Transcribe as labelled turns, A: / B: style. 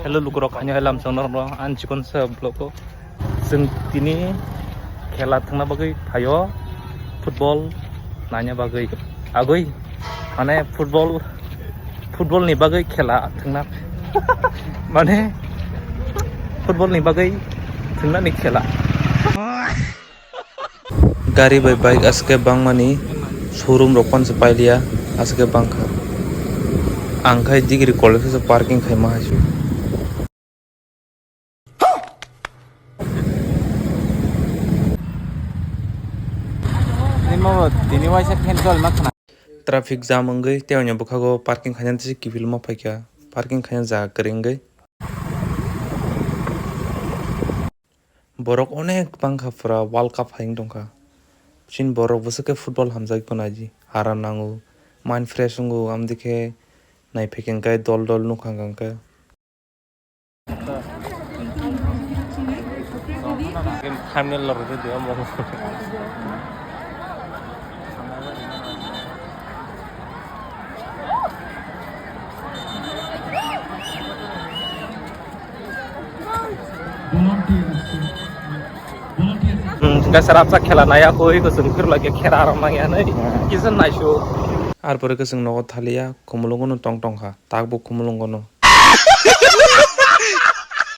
A: Hello lukurok hanya helam sonor no an cikon se bloko जों दिनै खेला थांना बागै थायो फुटबल नाया बागै आगै माने फुटबल नि बागै खेला थांना माने फुटबल नि बागै थांना नि खेला गाड़ी बाय बाइक आसके बांगमानी शोरूम रोपन से पाइलिया आसके बांखा आंखाय डिग्री कॉलेज से पार्किंग खाइमा हासु ट्रैफिक जाम अंगै तेवnya बुखागो पार्किंग खायन से किफिल मा फाइका पार्किंग खायन जा करेंगै borok अनेक बांखाफ्रा वर्ल्ड कप हाइं दंखा चिन borok बसके फुटबल हामजाय कोनाजी हारा नांगो माइंड फ्रेश होंगो आम दिखे नाय फेकेंगाय दल दल नुखांगांका खामने लरदे दिया मो Gasarap sa khela naya koi ko sung khir lagi khera ram ya nai kisan nai shu ar pore ko sung no thalia khumulungo no tong tong kha tak bo khumulungo no